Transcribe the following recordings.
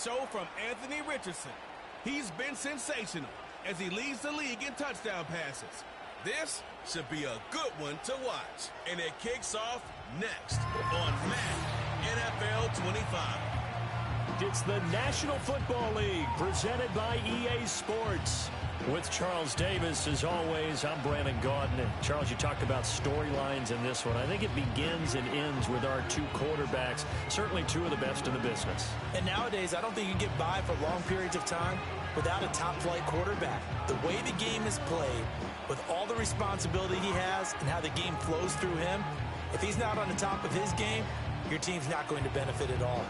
show from Anthony Richardson. He's been sensational as he leads the league in touchdown passes. This should be a good one to watch. And it kicks off next on MFL 25. It's the National Football League presented by EA Sports. With Charles Davis, as always, I'm Brandon Gaudin. And Charles, you talked about storylines in this one. I think it begins and ends with our two quarterbacks, certainly two of the best in the business. And nowadays, I don't think you can get by for long periods of time without a top-flight quarterback. The way the game is played, with all the responsibility he has and how the game flows through him, if he's not on the top of his game, your team's not going to benefit at all.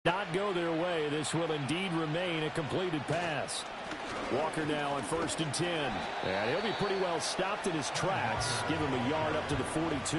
not go their way. This will indeed remain a completed pass. Walker now on 1st and 10. And he'll be pretty well stopped in his tracks. Give him a yard up to the 42.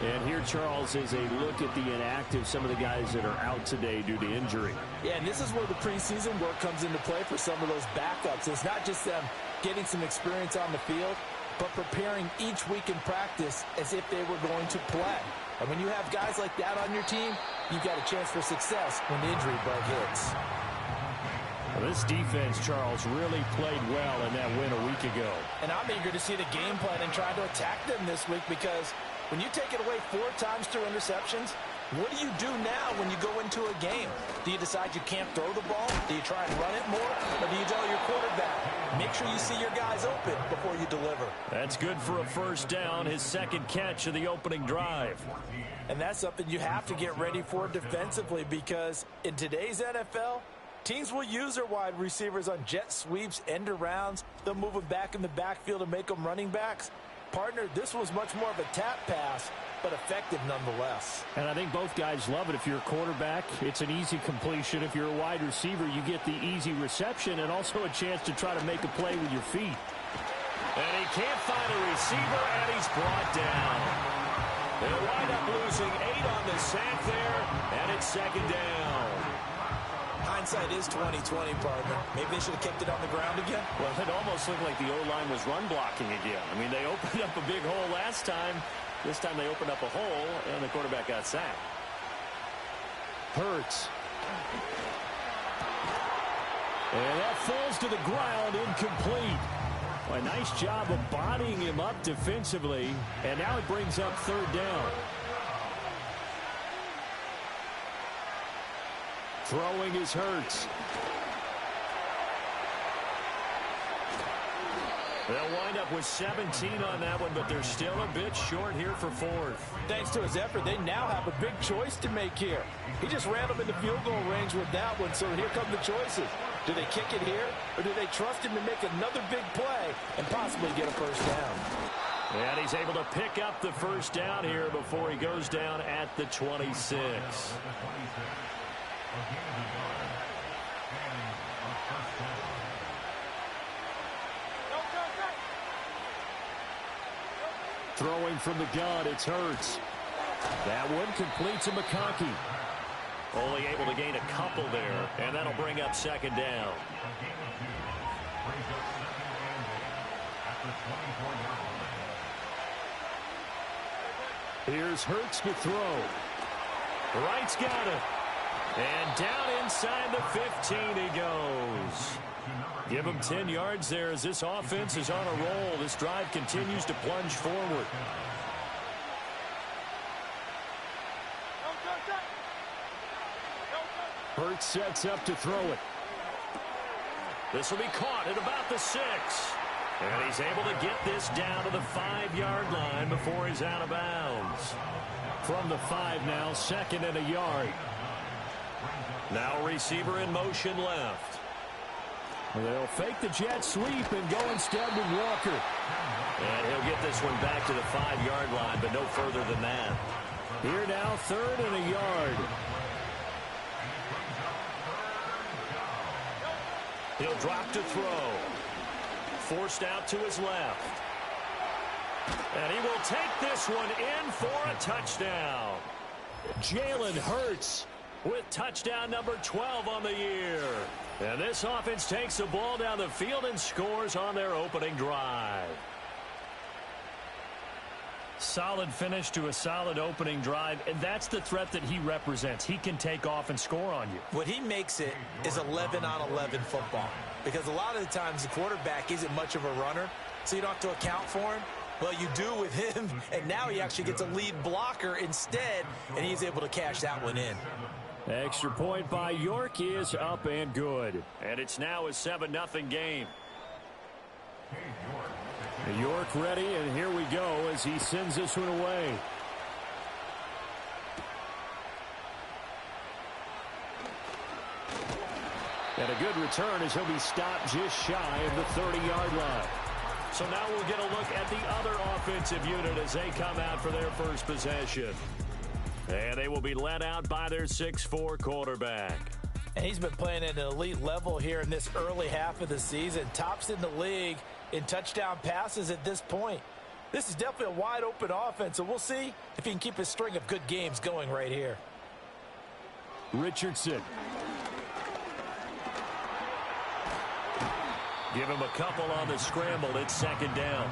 And here, Charles, is a look at the inactive, some of the guys that are out today due to injury. Yeah, and this is where the preseason work comes into play for some of those backups. It's not just them getting some experience on the field, but preparing each week in practice as if they were going to play. And when you have guys like that on your team, you've got a chance for success when the injury bug hits. Well, this defense, Charles, really played well in that win a week ago. And I'm eager to see the game plan and try to attack them this week, because when you take it away 4 times through interceptions, what do you do now when you go into a game? Do you decide you can't throw the ball? Do you try and run it more? Or do you tell your quarterback, make sure you see your guys open before you deliver? That's good for a first down, his second catch of the opening drive. And that's something you have to get ready for defensively, because in today's NFL, teams will use their wide receivers on jet sweeps, end arounds. They'll move them back in the backfield and make them running backs. Partner, this was much more of a tap pass, but effective nonetheless. And I think both guys love it. If you're a quarterback, it's an easy completion. If you're a wide receiver, you get the easy reception and also a chance to try to make a play with your feet. And he can't find a receiver, and he's brought down. They'll wind up losing 8 on the sack there, and it's second down. Hindsight is 20/20, partner. Maybe they should have kept it on the ground again. Well, it almost looked like the O-line was run blocking again. I mean, they opened up a big hole last time. This time they opened up a hole, and the quarterback got sacked. Hurts. And that falls to the ground, incomplete. Well, a nice job of bodying him up defensively, and now it brings up third down. Throwing is Hurts. They'll wind up with 17 on that one, but they're still a bit short here for fourth. Thanks to his effort, they now have a big choice to make here. He just ran them into field goal range with that one, so here come the choices. Do they kick it here, or do they trust him to make another big play and possibly get a first down? And he's able to pick up the first down here before he goes down at the 26. Throwing from the gun, it's Hurts. That one completes a McConkey. Only able to gain a couple there, and that'll bring up second down. Here's Hurts to throw. Wright's got it. And down inside the 15 he goes. Give him 10 yards there as this offense is on a roll. This drive continues to plunge forward. Hurts sets up to throw it. This will be caught at about the 6. And he's able to get this down to the 5-yard line before he's out of bounds. From the 5 now, second and a yard. Now receiver in motion left. They'll fake the jet sweep and go instead with Walker. And he'll get this one back to the 5-yard line, but no further than that. Here now, third and a yard. He'll drop to throw. Forced out to his left. And he will take this one in for a touchdown. Jalen Hurts with touchdown number 12 on the year. And this offense takes the ball down the field and scores on their opening drive. Solid finish to a solid opening drive, and that's the threat that he represents. He can take off and score on you. What he makes it is 11-on-11 football, because a lot of the times the quarterback isn't much of a runner, so you don't have to account for him. Well, you do with him, and now he actually gets a lead blocker instead, and he's able to cash that one in. Extra point by York is up and good. And it's now a 7-0 game. York ready, and here we go as he sends this one away. And a good return as he'll be stopped just shy of the 30-yard line. So now we'll get a look at the other offensive unit as they come out for their first possession. And they will be led out by their 6'4" quarterback. And he's been playing at an elite level here in this early half of the season. Tops in the league in touchdown passes at this point. This is definitely a wide-open offense, so we'll see if he can keep his string of good games going right here. Richardson. Give him a couple on the scramble. It's second down.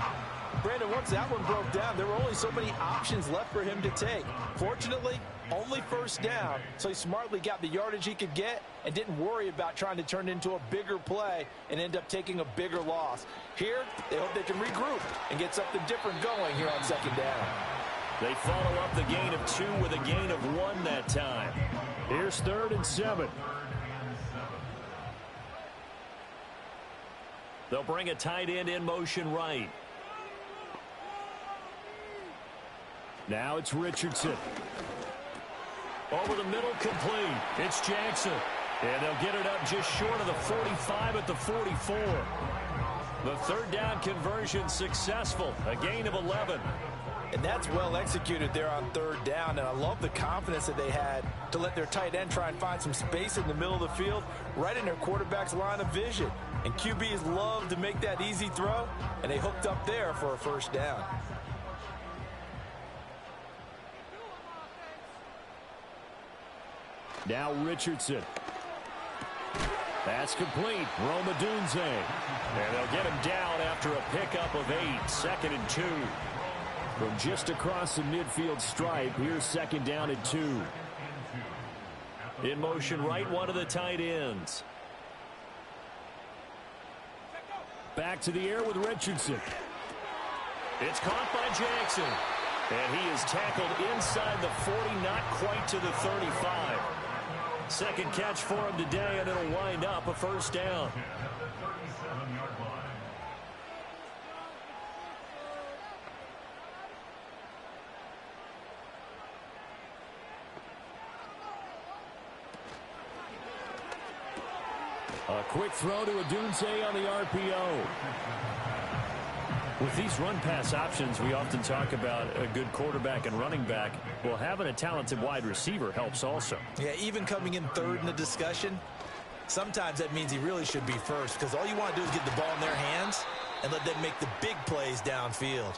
Brandon, once that one broke down, there were only so many options left for him to take. Fortunately, only first down, so he smartly got the yardage he could get and didn't worry about trying to turn it into a bigger play and end up taking a bigger loss. Here, they hope they can regroup and get something different going here on second down. They follow up the gain of 2 with a gain of 1 that time. Here's 3rd and 7. They'll bring a tight end in motion right. Now it's Richardson. Over the middle, complete. It's Jackson. And they'll get it up just short of the 45 at the 44. The third down conversion successful. A gain of 11. And that's well executed there on third down. And I love the confidence that they had to let their tight end try and find some space in the middle of the field, right in their quarterback's line of vision. And QBs love to make that easy throw, and they hooked up there for a first down. Now Richardson. That's complete. Roma Dunze. And they'll get him down after a pickup of 8. 2nd and 2. From just across the midfield stripe, here's 2nd down and 2. In motion right, one of the tight ends. Back to the air with Richardson. It's caught by Jackson. And he is tackled inside the 40, not quite to the 35. Second catch for him today, and it'll wind up a first down. A quick throw to Odunze on the RPO. With these run-pass options, we often talk about a good quarterback and running back. Well, having a talented wide receiver helps also. Yeah, even coming in third in the discussion, sometimes that means he really should be first, because all you want to do is get the ball in their hands and let them make the big plays downfield.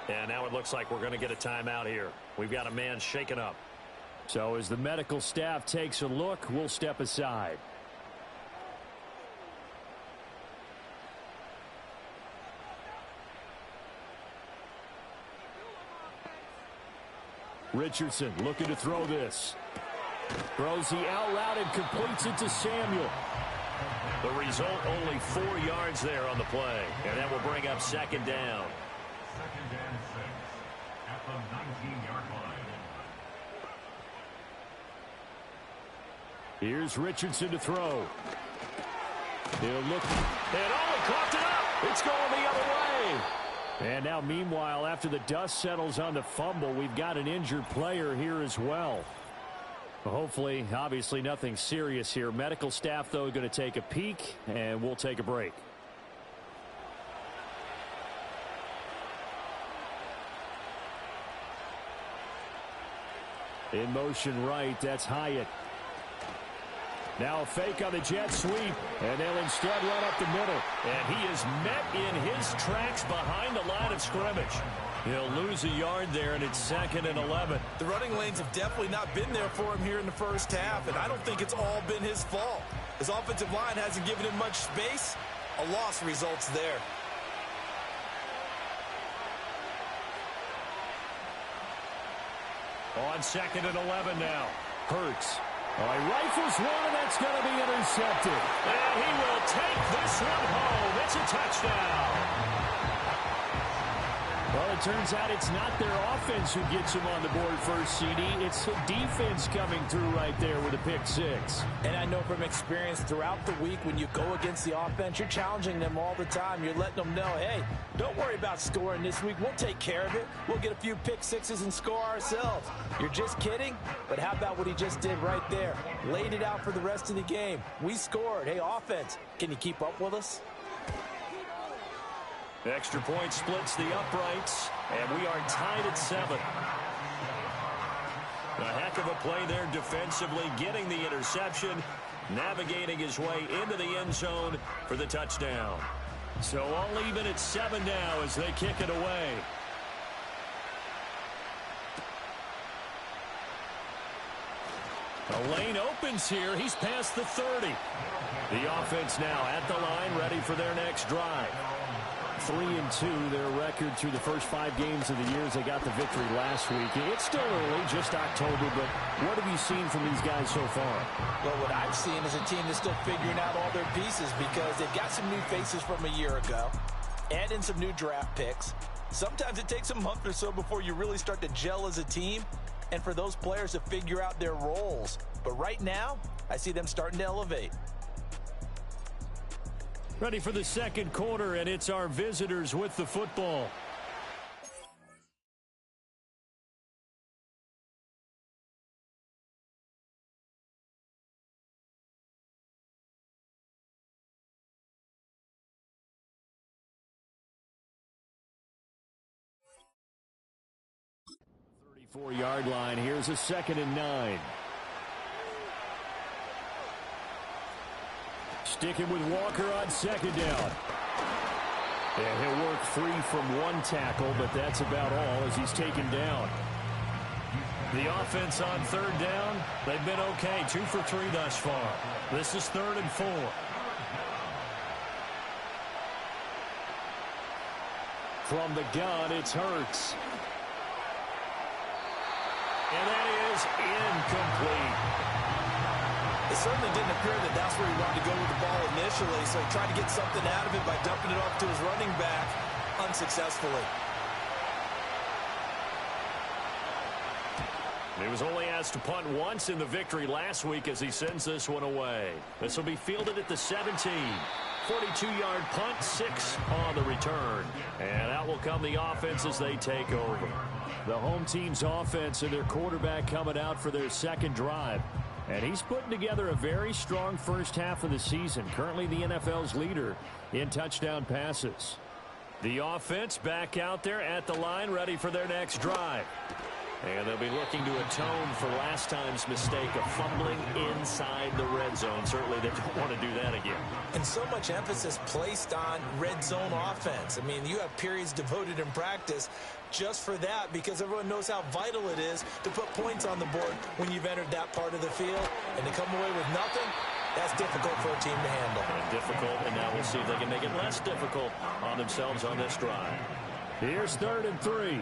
And now it looks like we're going to get a timeout here. We've got a man shaken up. So as the medical staff takes a look, we'll step aside. Richardson looking to throw this. Throws the out route and completes it to Samuel. The result, only 4 yards there on the play. And that will bring up 2nd down. Second and 6 at the 19-yard line. Here's Richardson to throw. He'll look. And he coughed it up. It's going the other way. And now, meanwhile, after the dust settles on the fumble, we've got an injured player here as well. Hopefully, obviously, nothing serious here. Medical staff, though, going to take a peek, and we'll take a break. In motion right, that's Hyatt. Now a fake on the jet sweep, and they'll instead run up the middle. And he is met in his tracks behind the line of scrimmage. He'll lose a yard there, and it's 2nd and 11. The running lanes have definitely not been there for him here in the first half, and I don't think it's all been his fault. His offensive line hasn't given him much space. A loss results there. On 2nd and 11 now. Hurts. He rifles one, and that's going to be intercepted. And he will take this one home. It's a touchdown. Well, it turns out it's not their offense who gets him on the board first, CD. It's the defense coming through right there with a pick 6. And I know from experience throughout the week, when you go against the offense, you're challenging them all the time. You're letting them know, hey, don't worry about scoring this week. We'll take care of it. We'll get a few pick 6s and score ourselves. You're just kidding? But how about what he just did right there? Laid it out for the rest of the game. We scored. Hey, offense, can you keep up with us? Extra point splits the uprights, and we are tied at 7. A heck of a play there defensively, getting the interception, navigating his way into the end zone for the touchdown. So all even at 7 now as they kick it away. The lane opens here. He's past the 30. The offense now at the line, ready for their next drive. 3-2, their record through the first 5 games of the year as they got the victory last week. It's still early, just October, but what have you seen from these guys so far? Well, what I've seen is a team that's still figuring out all their pieces because they've got some new faces from a year ago, add in some new draft picks. Sometimes it takes a month or so before you really start to gel as a team and for those players to figure out their roles. But right now, I see them starting to elevate. Ready for the second quarter, and it's our visitors with the football. The 34-yard line. Here's a 2nd and 9. Sticking with Walker on 2nd down. And he'll work 3 from 1 tackle, but that's about all as he's taken down. The offense on 3rd down, they've been okay. 2 for 3 thus far. This is 3rd and 4. From the gun, it's Hurts. And that is incomplete. It certainly didn't appear that that's where he wanted to go with the ball initially, so he tried to get something out of it by dumping it off to his running back unsuccessfully. He was only asked to punt once in the victory last week as he sends this one away. This will be fielded at the 17. 42-yard punt, 6 on the return. And out will come the offense as they take over. The home team's offense and their quarterback coming out for their 2nd drive. And he's putting together a very strong first half of the season. Currently the NFL's leader in touchdown passes. The offense back out there at the line, ready for their next drive. And they'll be looking to atone for last time's mistake of fumbling inside the red zone. Certainly they don't want to do that again. And so much emphasis placed on red zone offense. I mean, you have periods devoted in practice just for that because everyone knows how vital it is to put points on the board when you've entered that part of the field. And to come away with nothing, that's difficult for a team to handle. And difficult, and now we'll see if they can make it less difficult on themselves on this drive. Here's 3rd and 3.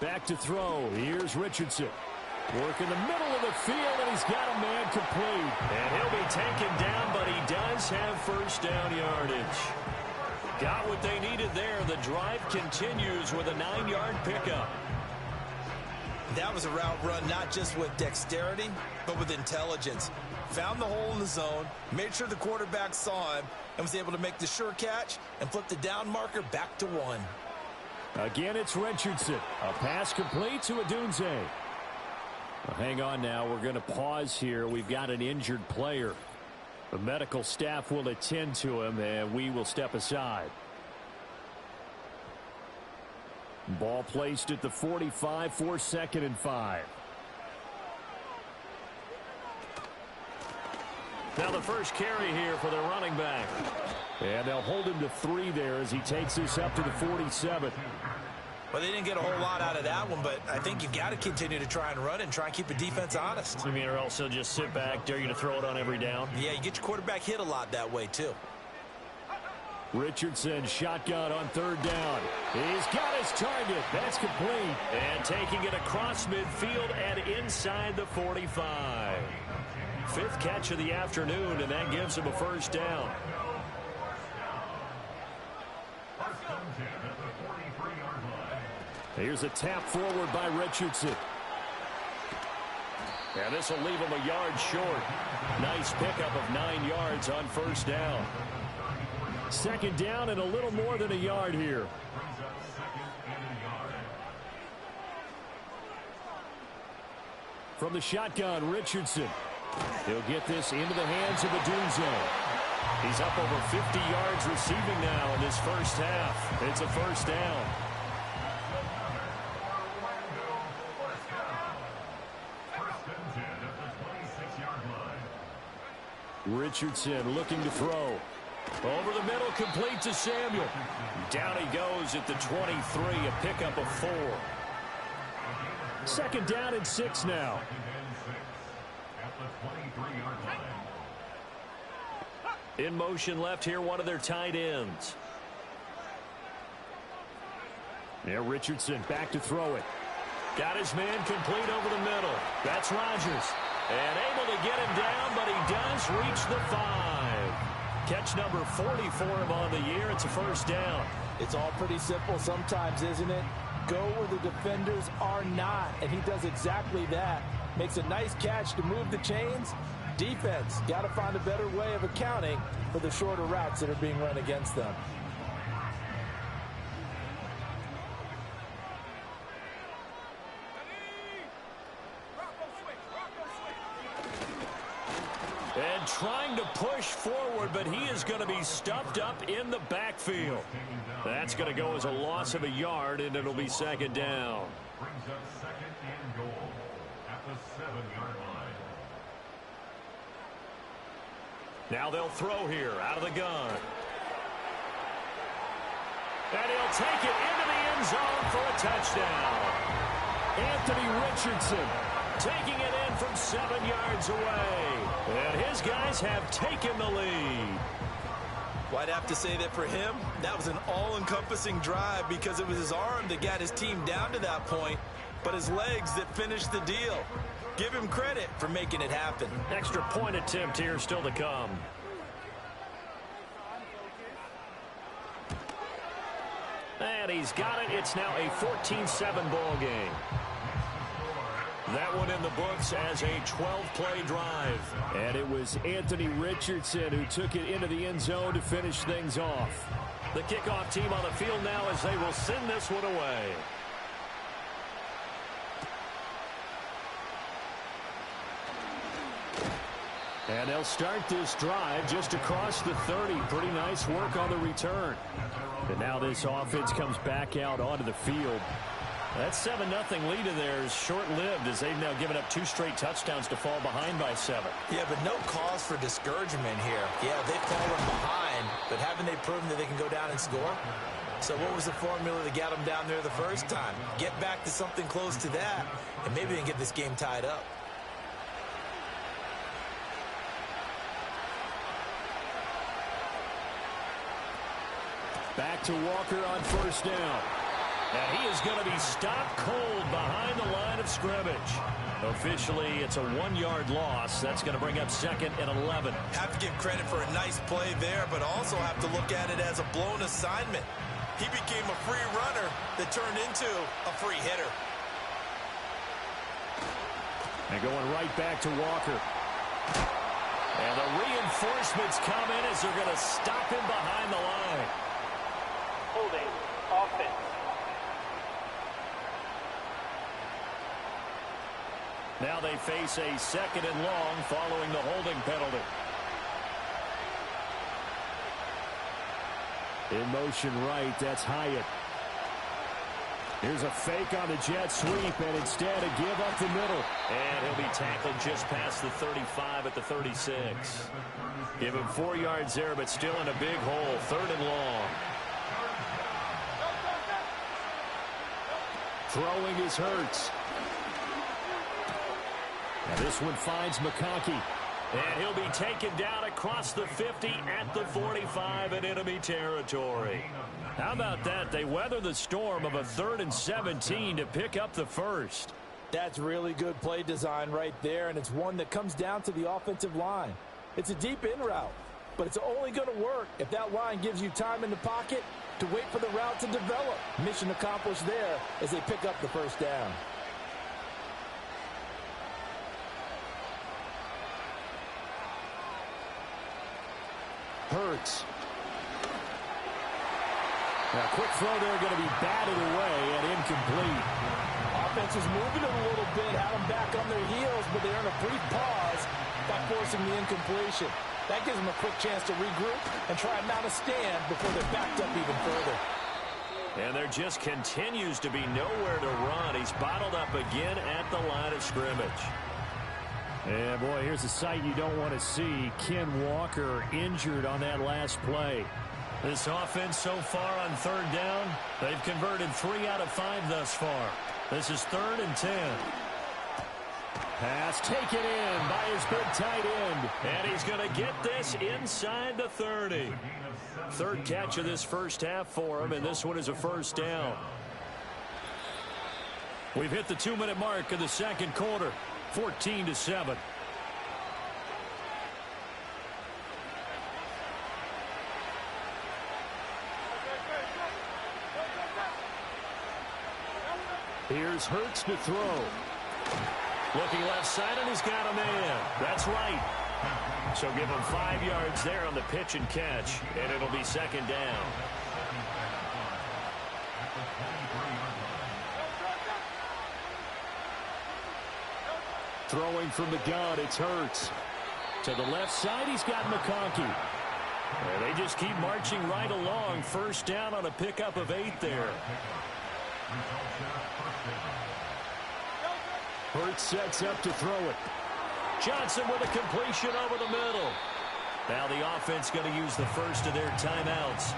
Back to throw. Here's Richardson. Work in the middle of the field, and he's got a man complete. And he'll be taken down, but he does have first down yardage. Got what they needed there. The drive continues with a 9-yard pickup. That was a route run not just with dexterity, but with intelligence. Found the hole in the zone, made sure the quarterback saw him, and was able to make the sure catch and flip the down marker back to 1. Again, it's Richardson. A pass complete to Adunze. Well, hang on now. We're going to pause here. We've got an injured player. The medical staff will attend to him, and we will step aside. Ball placed at the 45 for 2nd and 5. Now the first carry here for the running back. And they'll hold him to 3 there as he takes this up to the 47. Well, they didn't get a whole lot out of that one, but I think you've got to continue to try and run and try and keep the defense honest. I mean, or also just sit back, dare you to throw it on every down? Yeah, you get your quarterback hit a lot that way, too. Richardson, shotgun on 3rd down. He's got his target. That's complete. And taking it across midfield and inside the 45. 5th catch of the afternoon, and that gives him a first down. Here's a tap forward by Richardson. And this will leave him a yard short. Nice pickup of 9 yards on first down. 2nd down and a little more than a yard here. From the shotgun, Richardson. He'll get this into the hands of Adunze. He's up over 50 yards receiving now in this first half. It's a first down. Richardson looking to throw. Over the middle, complete to Samuel. Down he goes at the 23, a pickup of 4. Second down and 6 now. In motion left here, one of their tight ends. Yeah, Richardson back to throw it. Got his man complete over the middle. That's Rodgers. And able to get him down, but he does reach the 5. Catch number 40 for him on the year. It's a first down. It's all pretty simple sometimes, isn't it? Go where the defenders are not, and he does exactly that. Makes a nice catch to move the chains. Defense got to find a better way of accounting for the shorter routes that are being run against them. And trying to push forward, but he is going to be stuffed up in the backfield. That's going to go as a loss of a yard, and it'll be second down. Brings up second and goal at the 7-yard line. Now they'll throw here out of the gun. And he'll take it into the end zone for a touchdown. Anthony Richardson taking it in from 7 yards away. And his guys have taken the lead. Well, I'd have to say that for him, that was an all-encompassing drive because it was his arm that got his team down to that point, but his legs that finished the deal. Give him credit for making it happen. Extra point attempt here still to come. And he's got it. It's now a 14-7 ball game. That one in the books as a 12-play drive. And it was Anthony Richardson who took it into the end zone to finish things off. The kickoff team on the field now as they will send this one away. And they'll start this drive just across the 30. Pretty nice work on the return. And now this offense comes back out onto the field. That 7-0 lead of theirs short-lived as they've now given up 2 straight touchdowns to fall behind by 7. Yeah, but no cause for discouragement here. Yeah, they've fallen behind, but haven't they proven that they can go down and score? So what was the formula that got them down there the first time? Get back to something close to that, and maybe they can get this game tied up. Back to Walker on first down. And he is going to be stopped cold behind the line of scrimmage. Officially, it's a 1-yard loss. That's going to bring up second and 11. Have to give credit for a nice play there, but also have to look at it as a blown assignment. He became a free runner that turned into a free hitter. And going right back to Walker. And the reinforcements come in as they're going to stop him behind the line. Holding offense. Now they face a second and long following the holding penalty. In motion right, that's Hyatt. Here's a fake on the jet sweep, and instead a give up the middle. And he'll be tackled just past the 35 at the 36. Give him 4 yards there, but still in a big hole. Third and long. Throwing is Hurts. Now this one finds McConkey. And he'll be taken down across the 50 at the 45 in enemy territory. How about that? They weather the storm of a 3rd and 17 to pick up the first. That's really good play design right there, and it's one that comes down to the offensive line. It's a deep in route, but it's only going to work if that line gives you time in the pocket to wait for the route to develop. Mission accomplished there as they pick up the first down. Hurts. Now, quick throw there, going to be batted away and incomplete. Offense is moving it a little bit, had them back on their heels, but they earn a brief pause by forcing the incompletion. That gives them a quick chance to regroup and try and mount a stand before they're backed up even further. And there just continues to be nowhere to run. He's bottled up again at the line of scrimmage. Yeah, boy, here's a sight you don't want to see. Ken Walker injured on that last play. This offense so far on third down, they've converted 3 out of 5 thus far. This is 3rd and 10. Pass taken in by his big tight end. And he's going to get this inside the 30. 3rd catch of this first half for him, and this one is a first down. We've hit the 2-minute mark of the second quarter. 14-7. Here's Hurts to throw. Looking left side, and he's got a man. That's right. So give him 5 yards there on the pitch and catch, and it'll be second down. Throwing from the gun, it's Hurts. To the left side, he's got McConkey. And they just keep marching right along. First down on a pickup of 8 there. Hurts sets up to throw it. Johnson with a completion over the middle. Now the offense going to use the first of their timeouts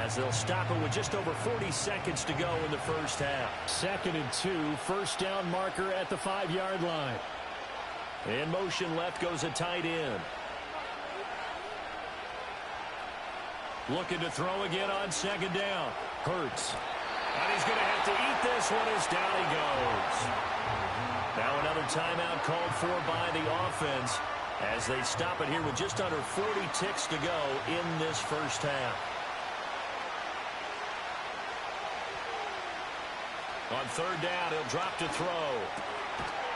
as they'll stop it with just over 40 seconds to go in the first half. 2nd and 2, first down marker at the 5-yard line. In motion left goes a tight end. Looking to throw again on second down. Hurts. And he's going to have to eat this one as down he goes. Now another timeout called for by the offense as they stop it here with just under 40 ticks to go in this first half. On third down, he'll drop to throw.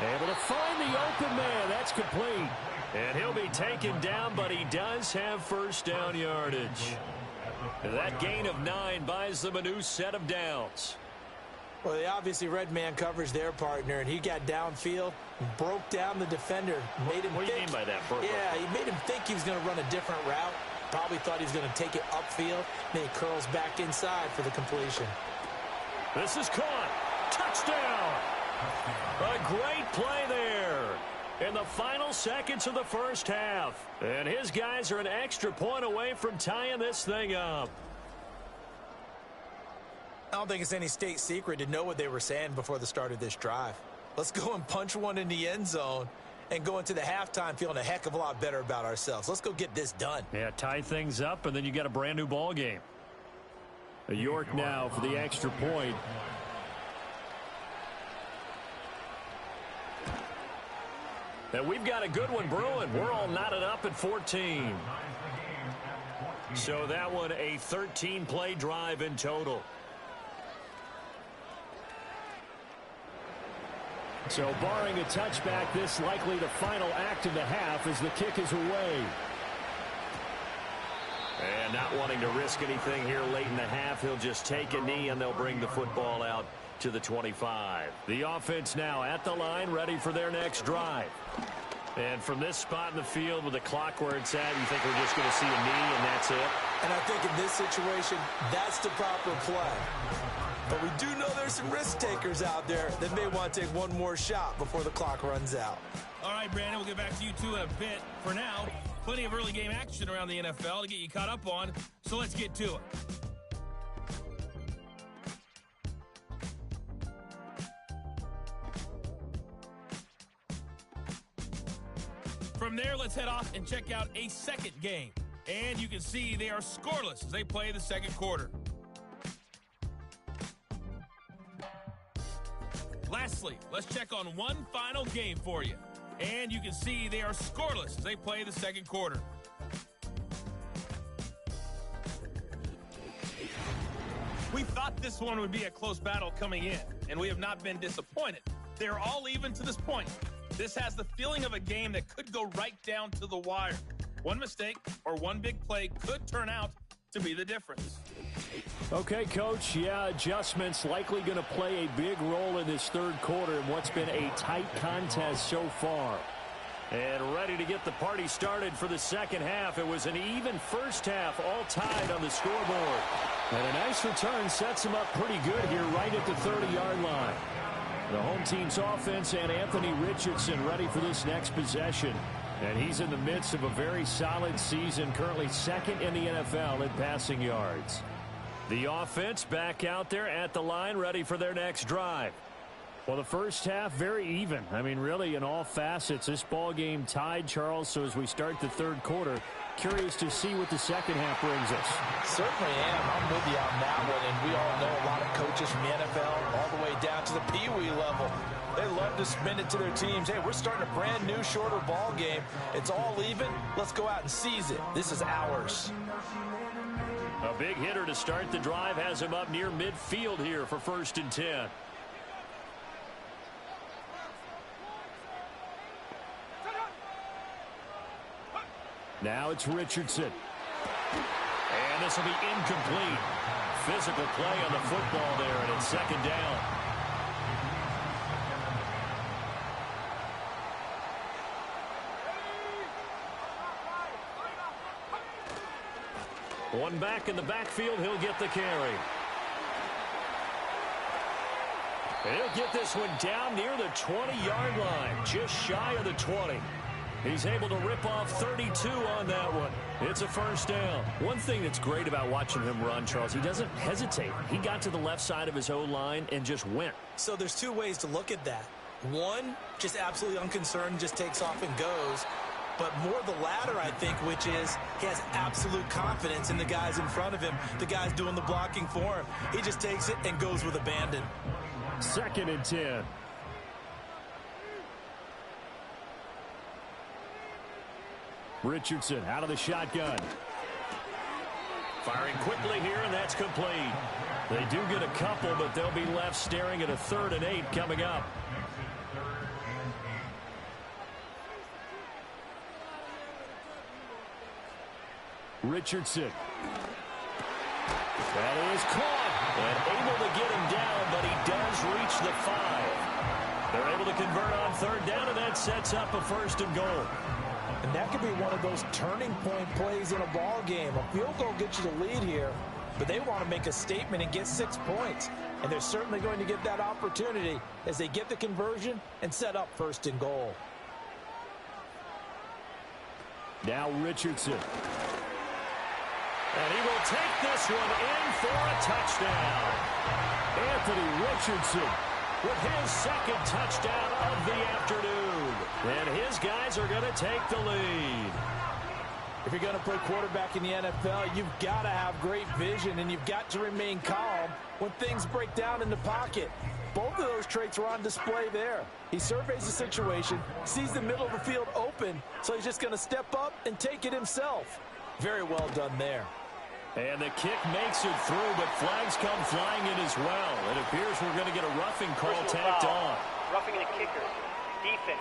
Able to find the open man. That's complete. And he'll be taken down, but he does have first down yardage. That gain of 9 buys them a new set of downs. Well, they obviously read man coverage their partner, and he got downfield, broke down the defender, made him What do you think. mean by that, Burke? Yeah, he made him think he was going to run a different route. Probably thought he was going to take it upfield. Then he curls back inside for the completion. This is caught. Touchdown. A great play there in the final seconds of the first half. And his guys are an extra point away from tying this thing up. I don't think it's any state secret to know what they were saying before the start of this drive. Let's go and punch one in the end zone and go into the halftime feeling a heck of a lot better about ourselves. Let's go get this done. Yeah, tie things up, and then you got a brand new ball game. York now for the extra point. And we've got a good one brewing. We're all knotted up at 14. So that one a 13-play drive in total. So barring a touchback, this likely the final act of the half as the kick is away. And not wanting to risk anything here late in the half, he'll just take a knee and they'll bring the football out to the 25. The offense now at the line, ready for their next drive. And from this spot in the field with the clock where it's at, you think we're just going to see a knee and that's it? And I think in this situation, that's the proper play. But we do know there's some risk takers out there that may want to take one more shot before the clock runs out. All right, Brandon, we'll get back to you two in a bit. For now, plenty of early game action around the NFL to get you caught up on, so let's get to it. From there, let's head off and check out a second game. And you can see they are scoreless as they play the second quarter. Lastly, let's check on one final game for you. And you can see they are scoreless as they play the second quarter. We thought this one would be a close battle coming in, and we have not been disappointed. They're all even to this point. This has the feeling of a game that could go right down to the wire. One mistake or one big play could turn out to be the difference. Okay, Coach, yeah, adjustments likely going to play a big role in this third quarter in what's been a tight contest so far. And ready to get the party started for the second half. It was an even first half, all tied on the scoreboard. And a nice return sets him up pretty good here right at the 30-yard line. The home team's offense and Anthony Richardson ready for this next possession. And he's in the midst of a very solid season, currently second in the NFL in passing yards. The offense back out there at the line, ready for their next drive. Well, the first half, very even. I mean, really, in all facets, this ball game tied, Charles. So as we start the third quarter, curious to see what the second half brings us. Certainly am. I'm with you on that one. And we all know a lot of coaches from the NFL all the way down to the Pee-wee level. They love to spin it to their teams. Hey, we're starting a brand new, shorter ball game. It's all even. Let's go out and seize it. This is ours. A big hitter to start the drive has him up near midfield here for 1st and 10. Now it's Richardson. And this will be incomplete. Physical play on the football there, and it's second down. One back in the backfield, he'll get the carry. He'll get this one down near the 20-yard line, just shy of the 20. He's able to rip off 32 on that one. It's a first down. One thing that's great about watching him run, Charles, he doesn't hesitate. He got to the left side of his O-line and just went. So there's two ways to look at that. One, just absolutely unconcerned, just takes off and goes. But more the latter, I think, which is he has absolute confidence in the guys in front of him, the guys doing the blocking for him. He just takes it and goes with abandon. 2nd and 10. Richardson out of the shotgun. Firing quickly here, and that's complete. They do get a couple, but they'll be left staring at a 3rd and 8 coming up. Richardson. That is caught. And able to get him down, but he does reach the 5. They're able to convert on 3rd down, and that sets up a 1st and goal. And that could be one of those turning point plays in a ball game. A field goal gets you the lead here, but they want to make a statement and get 6 points. And they're certainly going to get that opportunity as they get the conversion and set up 1st and goal. Now Richardson. And he will take this one in for a touchdown. Anthony Richardson with his 2nd touchdown of the afternoon. And his guys are going to take the lead. If you're going to play quarterback in the NFL, you've got to have great vision, and you've got to remain calm when things break down in the pocket. Both of those traits are on display there. He surveys the situation, sees the middle of the field open, so he's just going to step up and take it himself. Very well done there. And the kick makes it through, but flags come flying in as well. It appears we're going to get a roughing call tacked on. Roughing the kicker. Defense.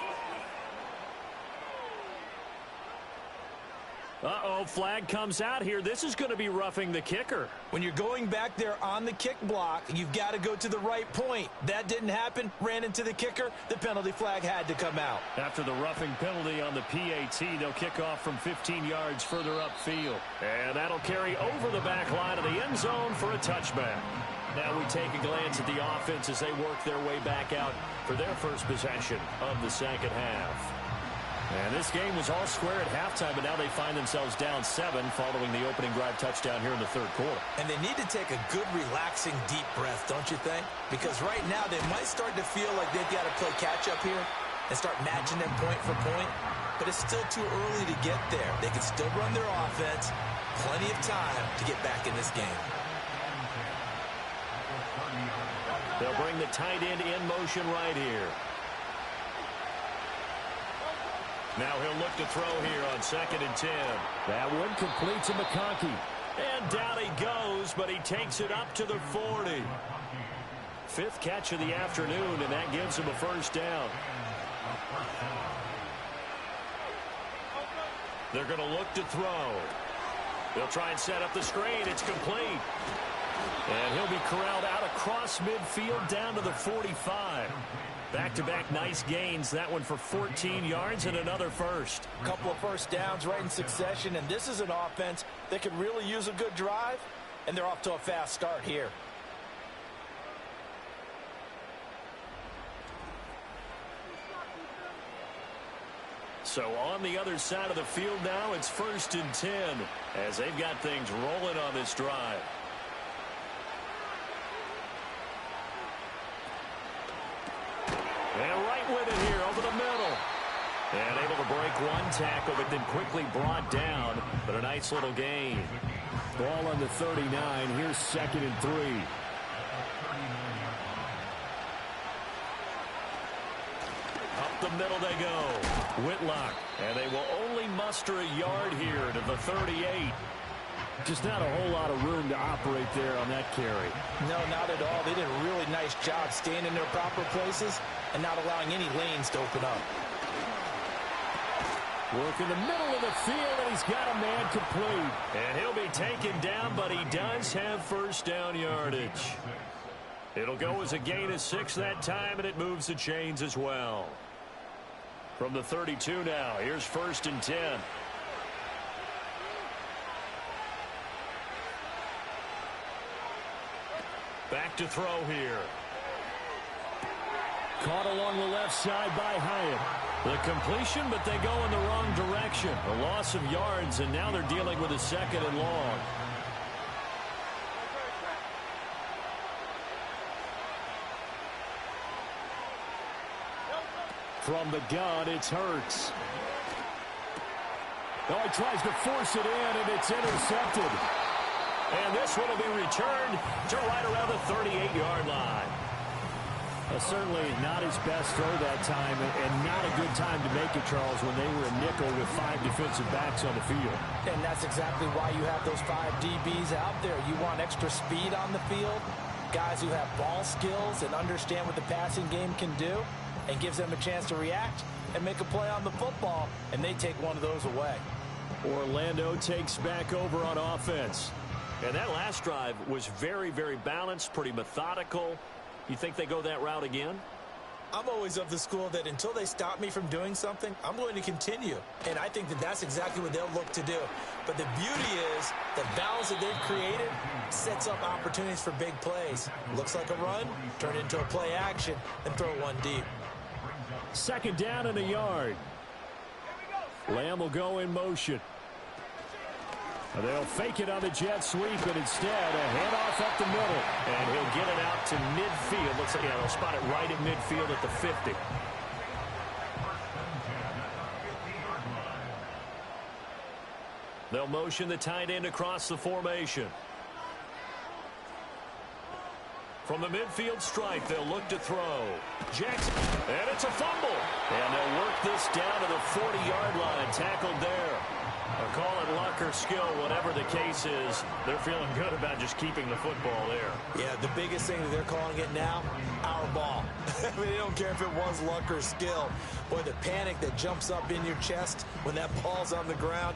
Uh-oh, flag comes out here. This is going to be roughing the kicker. When you're going back there on the kick block, you've got to go to the right point. That didn't happen. Ran into the kicker. The penalty flag had to come out. After the roughing penalty on the PAT, they'll kick off from 15 yards further upfield. And that'll carry over the back line of the end zone for a touchback. Now we take a glance at the offense as they work their way back out for their first possession of the second half. And this game was all square at halftime, but now they find themselves down 7 following the opening drive touchdown here in the third quarter. And they need to take a good, relaxing, deep breath, don't you think? Because right now they might start to feel like they've got to play catch-up here and start matching them point for point. But it's still too early to get there. They can still run their offense. Plenty of time to get back in this game. They'll bring the tight end in motion right here. Now he'll look to throw here on 2nd and 10. That one complete to McConkey. And down he goes, but he takes it up to the 40. 5th catch of the afternoon, and that gives him a first down. They're going to look to throw. They'll try and set up the screen. It's complete. And he'll be corralled out across midfield down to the 45. Back-to-back nice gains. That one for 14 yards and another first. A couple of first downs right in succession, and this is an offense that could really use a good drive, and they're off to a fast start here. So on the other side of the field now, it's 1st and 10 as they've got things rolling on this drive. And right with it here over the middle. And able to break one tackle, but then quickly brought down. But a nice little gain. Ball on the 39. Here's 2nd and 3. Up the middle they go. Whitlock. And they will only muster a yard here to the 38. Just not a whole lot of room to operate there on that carry. No, not at all. They did a really nice job staying in their proper places and not allowing any lanes to open up. Work in the middle of the field, and he's got a man complete. And he'll be taken down, but he does have first down yardage. It'll go as a gain of 6 that time, and it moves the chains as well. From the 32 now, here's 1st and 10. Back to throw here. Caught along the left side by Hyatt. The completion, but they go in the wrong direction. A loss of yards, and now they're dealing with a 2nd and long. From the gun, it's Hurts. Oh, he tries to force it in, and it's intercepted. And this one will be returned to right around the 38-yard line. Certainly not his best throw that time, and not a good time to make it, Charles, when they were a nickel with 5 defensive backs on the field. And that's exactly why you have those 5 DBs out there. You want extra speed on the field, guys who have ball skills and understand what the passing game can do, and gives them a chance to react and make a play on the football, and they take one of those away. Orlando takes back over on offense. And that last drive was very, very balanced, pretty methodical. You think they go that route again? I'm always of the school that until they stop me from doing something, I'm going to continue. And I think that that's exactly what they'll look to do. But the beauty is the balance that they've created sets up opportunities for big plays. Looks like a run, turn it into a play action, and throw one deep. 2nd down and a yard. Lamb will go in motion. They'll fake it on the jet sweep, and instead a handoff up the middle. And he'll get it out to midfield. Looks like, yeah, they'll spot it right at midfield at the 50. They'll motion the tight end across the formation. From the midfield stripe, they'll look to throw. Jackson, and it's a fumble. And they'll work this down to the 40-yard line, tackled there. Or call it luck or skill, whatever the case is, they're feeling good about just keeping the football there. Yeah, the biggest thing that they're calling it now, our ball. I mean, they don't care if it was luck or skill. Boy, the panic that jumps up in your chest when that ball's on the ground,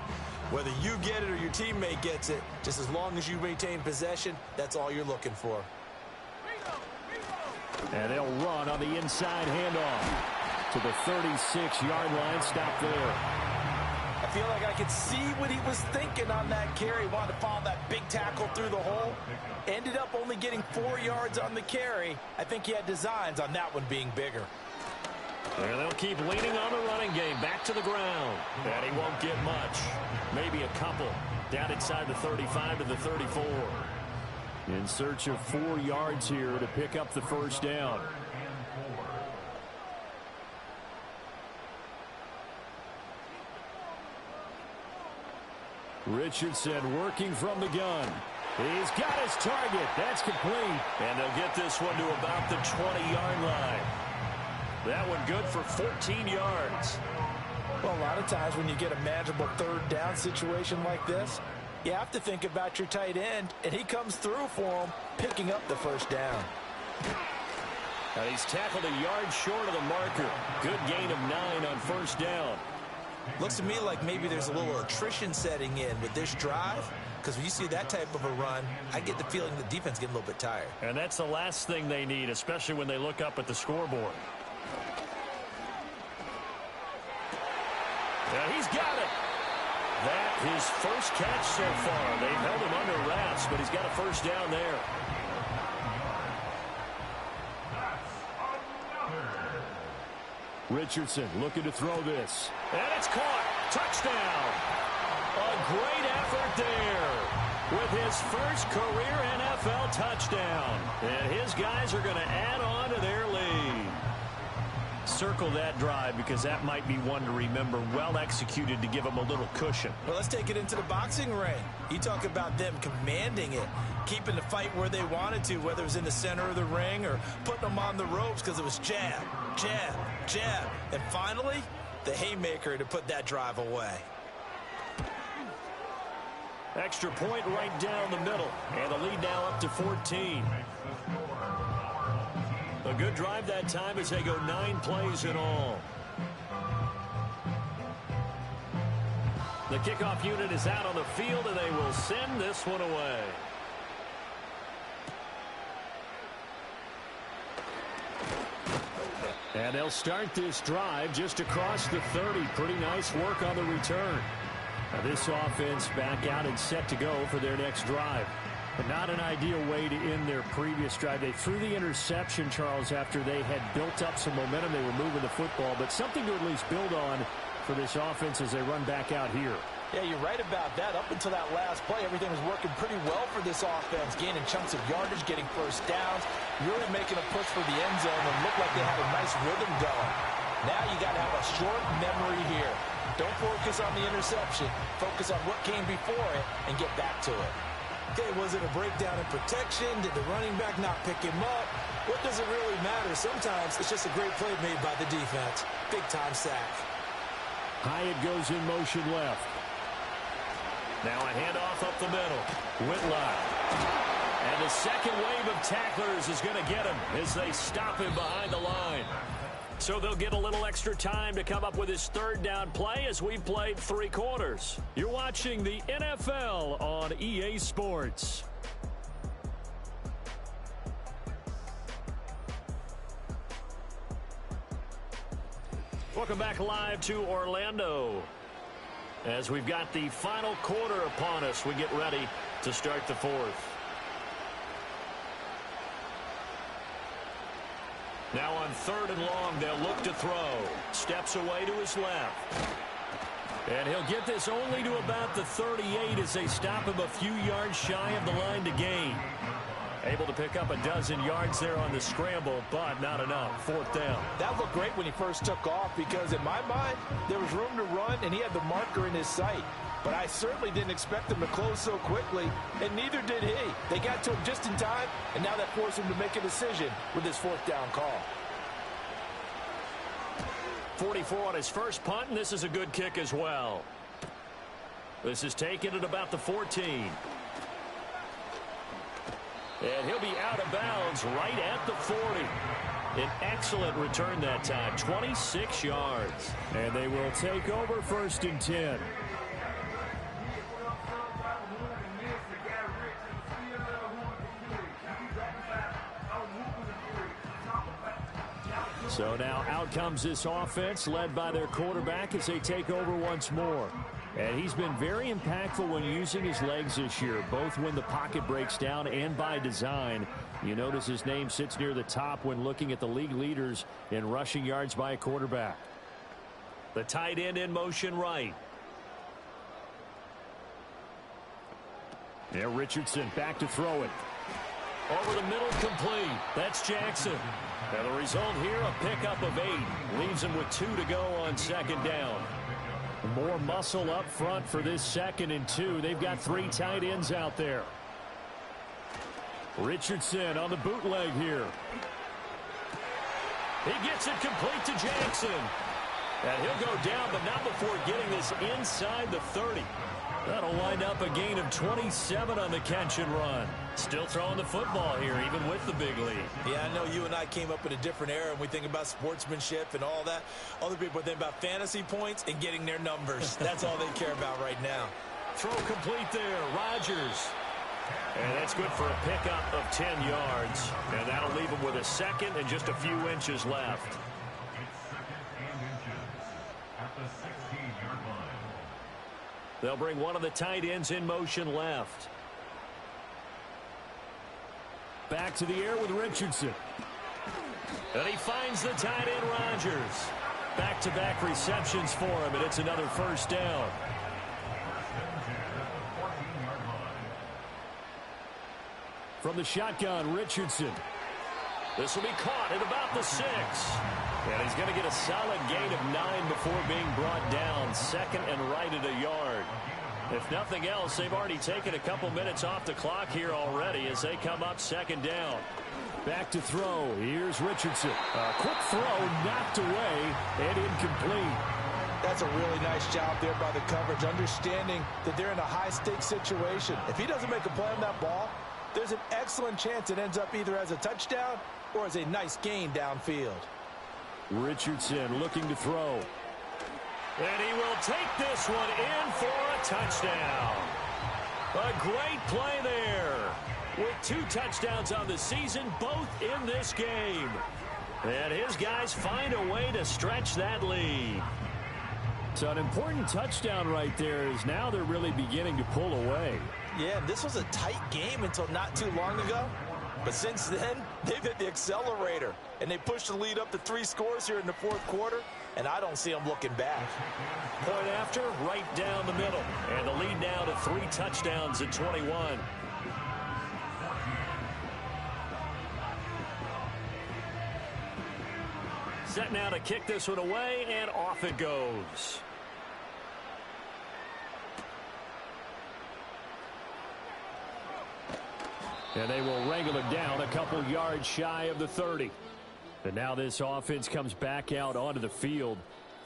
whether you get it or your teammate gets it, just as long as you maintain possession, that's all you're looking for. And they'll run on the inside handoff to the 36-yard line. Stop there. I feel like I could see what he was thinking on that carry. He wanted to follow that big tackle through the hole. Ended up only getting 4 yards on the carry. I think he had designs on that one being bigger. And they'll keep leaning on the running game. Back to the ground. And he won't get much. Maybe a couple. Down inside the 35 to the 34. In search of 4 yards here to pick up the first down. Richardson working from the gun. He's got his target. That's complete. And they'll get this one to about the 20-yard line. That one good for 14 yards. Well, a lot of times when you get a manageable 3rd down situation like this, you have to think about your tight end, and he comes through for him, picking up the first down. And he's tackled a yard short of the marker. Good gain of 9 on first down. Looks to me like maybe there's a little attrition setting in with this drive, because when you see that type of a run, I get the feeling the defense getting a little bit tired. And that's the last thing they need, especially when they look up at the scoreboard. Yeah, he's got it. That his first catch so far. They've held him under wraps, but he's got a first down there. Richardson looking to throw this. And it's caught. Touchdown. A great effort there with his first career NFL touchdown. And his guys are going to add on to their lead. Circle that drive because that might be one to remember. Well executed to give him a little cushion. Well, let's take it into the boxing ring. You talk about them commanding it, keeping the fight where they wanted to, whether it was in the center of the ring or putting them on the ropes because it was jab, jab, jab. And finally, the haymaker to put that drive away. Extra point right down the middle. And the lead now up to 14. A good drive that time as they go 9 plays in all. The kickoff unit is out on the field, and they will send this one away. And they'll start this drive just across the 30. Pretty nice work on the return. Now this offense back out and set to go for their next drive. But not an ideal way to end their previous drive. They threw the interception, Charles, after they had built up some momentum. They were moving the football, but something to at least build on for this offense as they run back out here. Yeah, you're right about that. Up until that last play, everything was working pretty well for this offense, gaining chunks of yardage, getting first downs, really making a push for the end zone and looked like they had a nice rhythm going. Now you got to have a short memory here. Don't focus on the interception. Focus on what came before it and get back to it. Okay, was it a breakdown in protection? Did the running back not pick him up? What does it really matter? Sometimes it's just a great play made by the defense. Big-time sack. Hyatt goes in motion left. Now a handoff up the middle. Whitlock. And the second wave of tacklers is going to get him as they stop him behind the line. So they'll get a little extra time to come up with his third down play as we've played 3 quarters. You're watching the NFL on EA Sports. Welcome back live to Orlando. As we've got the final quarter upon us, we get ready to start the fourth. Now on 3rd and long, they'll look to throw. Steps away to his left. And he'll get this only to about the 38 as they stop him a few yards shy of the line to gain. Able to pick up a dozen yards there on the scramble, but not enough. 4th down. That looked great when he first took off because in my mind, there was room to run and he had the marker in his sight. But I certainly didn't expect him to close so quickly, and neither did he. They got to him just in time, and now that forced him to make a decision with his 4th down call. 44 on his first punt, and this is a good kick as well. This is taken at about the 14. And he'll be out of bounds right at the 40. An excellent return that time, 26 yards. And they will take over 1st and 10. So now out comes this offense led by their quarterback as they take over once more. And he's been very impactful when using his legs this year, both when the pocket breaks down and by design. You notice his name sits near the top when looking at the league leaders in rushing yards by a quarterback. The tight end in motion right. Now Richardson back to throw it. Over the middle, complete. That's Jackson. And the result here, a pickup of 8. Leaves him with 2 to go on 2nd down. More muscle up front for this 2nd and 2. They've got 3 tight ends out there. Richardson on the bootleg here. He gets it complete to Jackson. And he'll go down, but not before getting this inside the 30. That'll wind up a gain of 27 on the catch and run. Still throwing the football here, even with the big lead. Yeah, I know you and I came up in a different era, and we think about sportsmanship and all that. Other people think about fantasy points and getting their numbers. That's all they care about right now. Throw complete there, Rodgers. And that's good for a pickup of 10 yards. And that'll leave him with a 2nd and just a few inches left. They'll bring one of the tight ends in motion left. Back to the air with Richardson. And he finds the tight end, Rodgers. Back-to-back receptions for him, and it's another first down. From the shotgun, Richardson. This will be caught at about the 6. And he's going to get a solid gain of 9 before being brought down. Second and right at a yard. If nothing else, they've already taken a couple minutes off the clock here already as they come up second down. Back to throw. Here's Richardson. A quick throw knocked away and incomplete. That's a really nice job there by the coverage, understanding that they're in a high-stakes situation. If he doesn't make a play on that ball, there's an excellent chance it ends up either as a touchdown or as a nice gain downfield. Richardson looking to throw. And he will take this one in for a touchdown. A great play there. With 2 touchdowns on the season, both in this game. And his guys find a way to stretch that lead. So an important touchdown right there is now they're really beginning to pull away. Yeah, this was a tight game until not too long ago. But since then, they've hit the accelerator. And they pushed the lead up to 3 scores here in the fourth quarter. And I don't see them looking back. Point after, right down the middle. And the lead now to 3 touchdowns at 21. Set now to kick this one away, and off it goes. And they will wrangle it down a couple yards shy of the 30. And now this offense comes back out onto the field.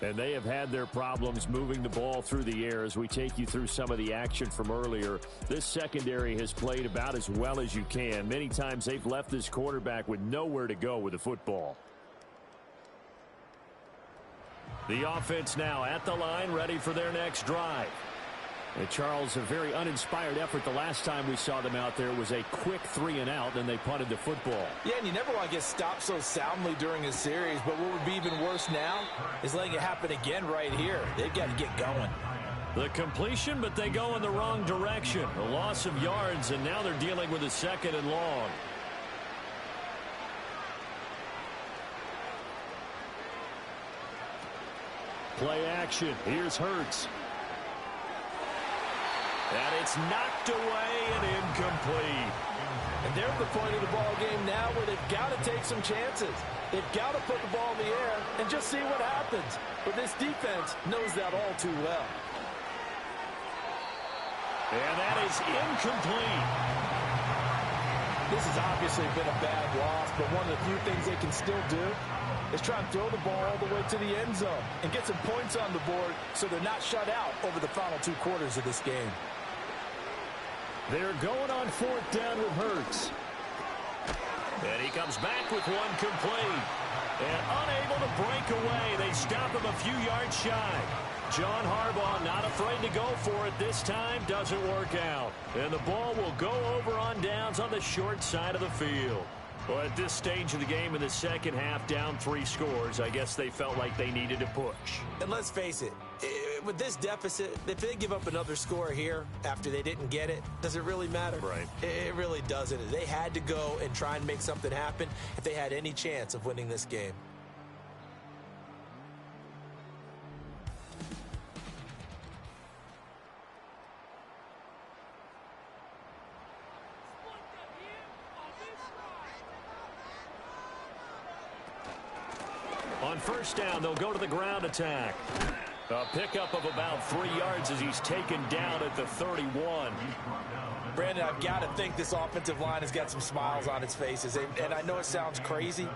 And they have had their problems moving the ball through the air as we take you through some of the action from earlier. This secondary has played about as well as you can. Many times they've left this quarterback with nowhere to go with the football. The offense now at the line, ready for their next drive. And Charles, a very uninspired effort the last time we saw them out there was a quick 3-and-out, then they punted the football. Yeah, and you never want to get stopped so soundly during a series, but what would be even worse now is letting it happen again right here. They've got to get going. The completion, but they go in the wrong direction. A loss of yards, and now they're dealing with a 2nd and long. Play action. Here's Hurts. And it's knocked away and incomplete. And they're at the point of the ball game now where they've got to take some chances. They've got to put the ball in the air and just see what happens. But this defense knows that all too well. And that is incomplete. This has obviously been a bad loss, but one of the few things they can still do is try and throw the ball all the way to the end zone and get some points on the board so they're not shut out over the final 2 quarters of this game. They're going on 4th down with Hurts. And he comes back with one complete. And unable to break away. They stop him a few yards shy. John Harbaugh not afraid to go for it this time. Doesn't work out. And the ball will go over on downs on the short side of the field. Well, at this stage of the game in the second half, down 3 scores, I guess they felt like they needed to push. And let's face it, with this deficit, if they give up another score here after they didn't get it, does it really matter? Right. It really doesn't. They had to go and try and make something happen if they had any chance of winning this game. On 1st down, they'll go to the ground attack. A pickup of about 3 yards as he's taken down at the 31. Brandon, I've got to think this offensive line has got some smiles on its faces. And I know it sounds crazy,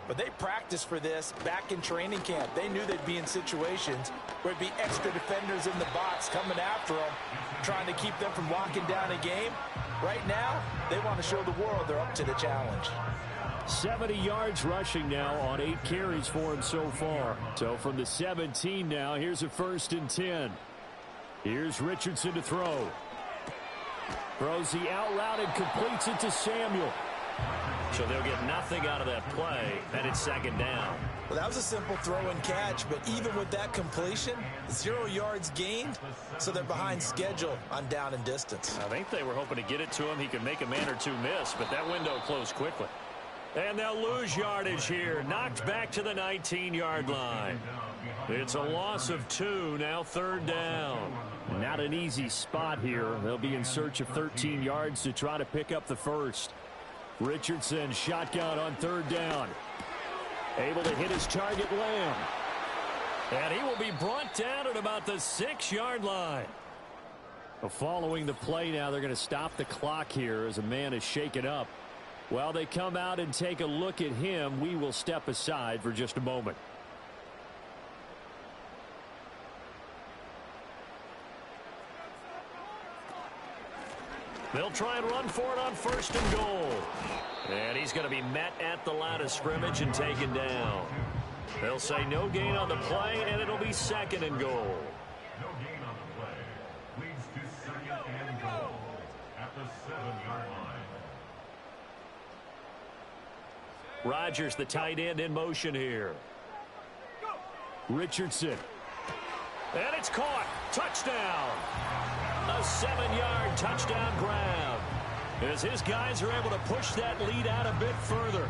but they practiced for this back in training camp. They knew they'd be in situations where it'd be extra defenders in the box coming after them, trying to keep them from locking down a game. Right now, they want to show the world they're up to the challenge. 70 yards rushing now on 8 carries for him so far. So from the 17 now, here's a 1st and 10. Here's Richardson to throw. Throws the out route and completes it to Samuel. So they'll get nothing out of that play, and it's second down. Well, that was a simple throw and catch, but even with that completion, 0 yards gained, so they're behind schedule on down and distance. I think they were hoping to get it to him. He could make a man or two miss, but that window closed quickly. And they'll lose yardage here. Knocked back to the 19-yard line. It's a loss of 2, now third down. Not an easy spot here. They'll be in search of 13 yards to try to pick up the first. Richardson shotgun on third down. Able to hit his target, Lamb. And he will be brought down at about the 6-yard line. Following the play now, they're going to stop the clock here as a man is shaken up. While they come out and take a look at him, we will step aside for just a moment. They'll try and run for it on first and goal. And he's going to be met at the line of scrimmage and taken down. They'll say no gain on the play, and it'll be second and goal. No gain on the play. Leads to second and goal at the 7-yard line. Rodgers, the tight end, in motion here. Richardson. And it's caught. Touchdown. A 7-yard touchdown grab, as his guys are able to push that lead out a bit further.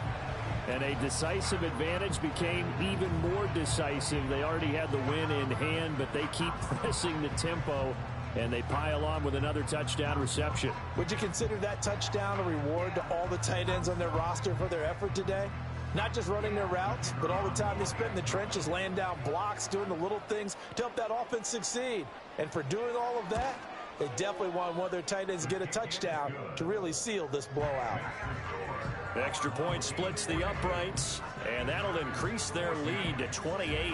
And a decisive advantage became even more decisive. They already had the win in hand, but they keep pressing the tempo, and they pile on with another touchdown reception. Would you consider that touchdown a reward to all the tight ends on their roster for their effort today? Not just running their routes, but all the time they spent in the trenches, laying down blocks, doing the little things to help that offense succeed. And for doing all of that, they definitely want one of their tight ends to get a touchdown to really seal this blowout. Extra point splits the uprights, and that'll increase their lead to 28.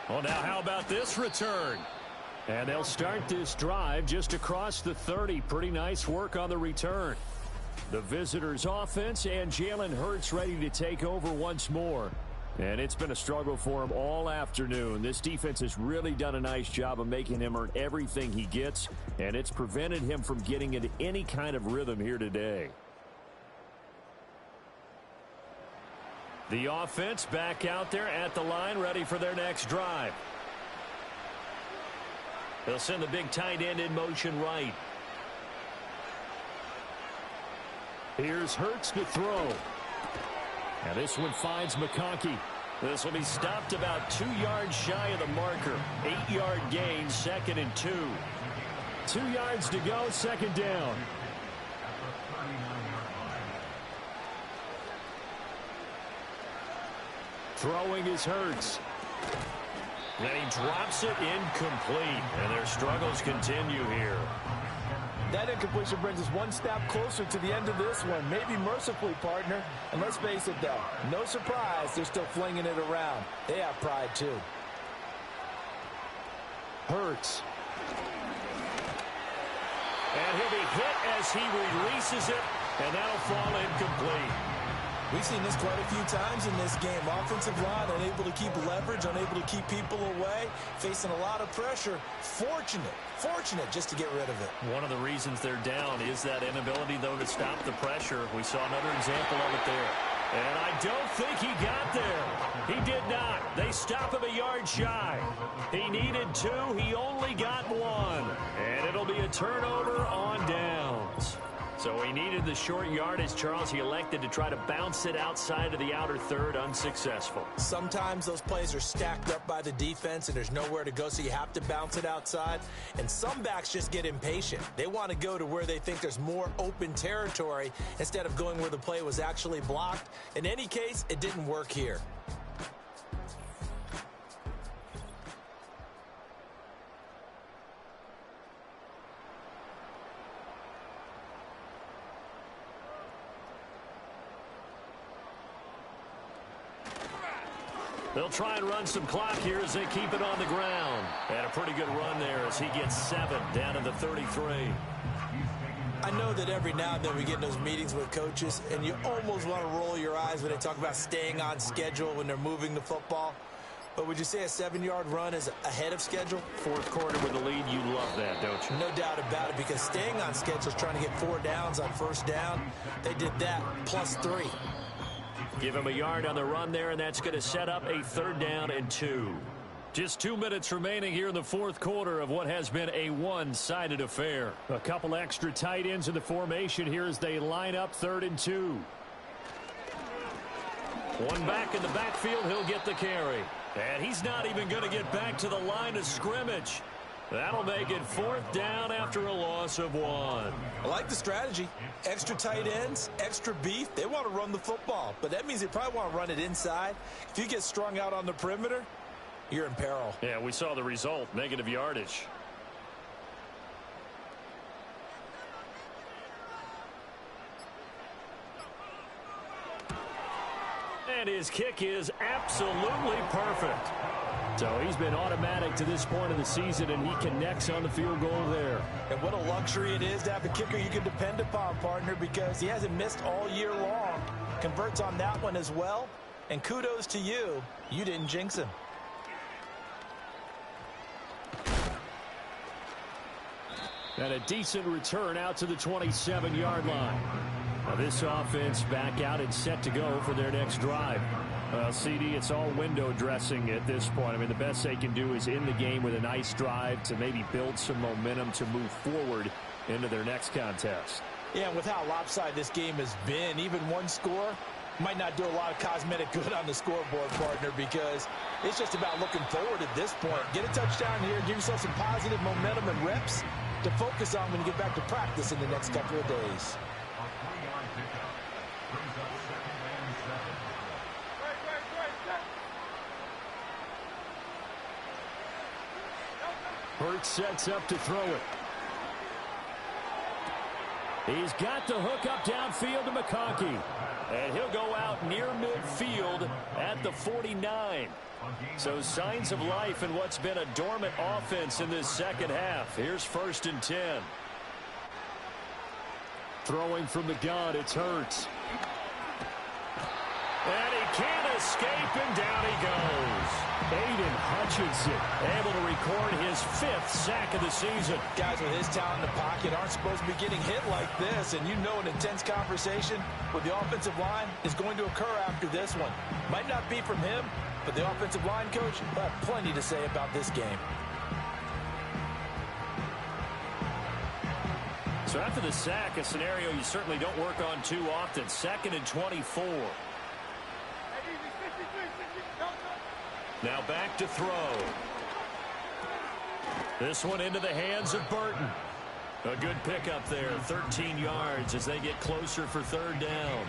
Well, now how about this return? And they'll start this drive just across the 30. Pretty nice work on the return. The visitors' offense and Jalen Hurts ready to take over once more. And it's been a struggle for him all afternoon. This defense has really done a nice job of making him earn everything he gets, and it's prevented him from getting into any kind of rhythm here today. The offense back out there at the line, ready for their next drive. They'll send the big tight end in motion right. Here's Hurts to throw. Now this one finds McConkey. This will be stopped about 2 yards shy of the marker. 8-yard gain, second and 2. 2 yards to go, second down. Throwing is Hurts. And he drops it incomplete, and their struggles continue here. That incompletion brings us one step closer to the end of this one. Maybe mercifully, partner. And let's face it, though, no surprise, they're still flinging it around. They have pride, too. Hurts. And he'll be hit as he releases it, and that'll fall incomplete. We've seen this quite a few times in this game. Offensive line unable to keep leverage, unable to keep people away, facing a lot of pressure. Fortunate just to get rid of it. One of the reasons they're down is that inability, though, to stop the pressure. We saw another example of it there. And I don't think he got there. He did not. They stop him a yard shy. He needed 2. He only got 1. And it'll be a turnover on downs. So he needed the short yardage, Charles. He elected to try to bounce it outside of the outer third, unsuccessful. Sometimes those plays are stacked up by the defense and there's nowhere to go, so you have to bounce it outside. And some backs just get impatient. They want to go to where they think there's more open territory instead of going where the play was actually blocked. In any case, it didn't work here. They'll try and run some clock here as they keep it on the ground. And a pretty good run there as he gets 7 down to the 33. I know that every now and then we get in those meetings with coaches, and you almost want to roll your eyes when they talk about staying on schedule when they're moving the football. But would you say a 7-yard run is ahead of schedule? Fourth quarter with the lead, you love that, don't you? No doubt about it, because staying on schedule is trying to get 4 downs on first down. They did that, +3. Give him a yard on the run there, and that's going to set up a 3rd down and 2. Just 2 minutes remaining here in the fourth quarter of what has been a one-sided affair. A couple extra tight ends in the formation here as they line up 3rd and 2. One back in the backfield, he'll get the carry. And he's not even going to get back to the line of scrimmage. That'll make it 4th down after a loss of 1. I like the strategy. Extra tight ends, extra beef. They want to run the football, but that means they probably want to run it inside. If you get strung out on the perimeter, you're in peril. Yeah, we saw the result, negative yardage. And his kick is absolutely perfect. So he's been automatic to this point of the season, and he connects on the field goal there. And what a luxury it is to have a kicker you can depend upon, partner, because he hasn't missed all year long. Converts on that one as well. And kudos to you. You didn't jinx him. And a decent return out to the 27-yard line. Now this offense back out and set to go for their next drive. Well, CD, it's all window dressing at this point. I mean, the best they can do is in the game with a nice drive to maybe build some momentum to move forward into their next contest. Yeah, and with how lopsided this game has been, even one score might not do a lot of cosmetic good on the scoreboard, partner, because it's just about looking forward at this point. Get a touchdown here, give yourself some positive momentum and reps to focus on when you get back to practice in the next couple of days. Burt sets up to throw it. He's got the hook up downfield to McConkey. And he'll go out near midfield at the 49. So signs of life in what's been a dormant offense in this second half. Here's 1st and 10. Throwing from the gun, it's Hurts. And he can't escape, and down he goes. Aiden Hutchinson able to record his 5th sack of the season. Guys with his talent in the pocket aren't supposed to be getting hit like this, and you know an intense conversation with the offensive line is going to occur after this one. Might not be from him, but the offensive line coach will have plenty to say about this game. So after the sack, a scenario you certainly don't work on too often. 2nd and 24. Now back to throw. This one into the hands of Burton. A good pickup there, 13 yards as they get closer for 3rd down.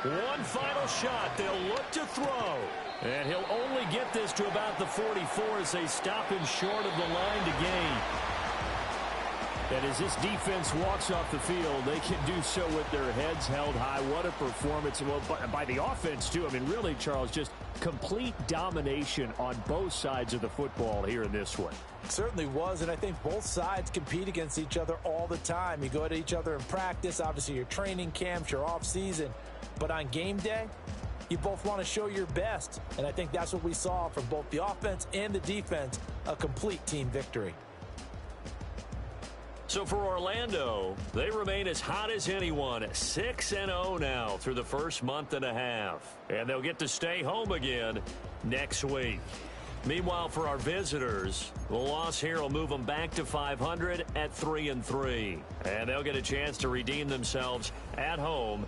One final shot. They'll look to throw. And he'll only get this to about the 44 as they stop him short of the line to gain. And as this defense walks off the field, they can do so with their heads held high. What a performance. Well, by the offense, too. I mean, really, Charles, just complete domination on both sides of the football here in this one. It certainly was, and I think both sides compete against each other all the time. You go at each other in practice. Obviously, your training camps, your off-season. But on game day, you both want to show your best. And I think that's what we saw from both the offense and the defense, a complete team victory. So for Orlando, they remain as hot as anyone, 6-0 now through the first month and a half. And they'll get to stay home again next week. Meanwhile, for our visitors, the loss here will move them back to 500 at 3-3. And they'll get a chance to redeem themselves at home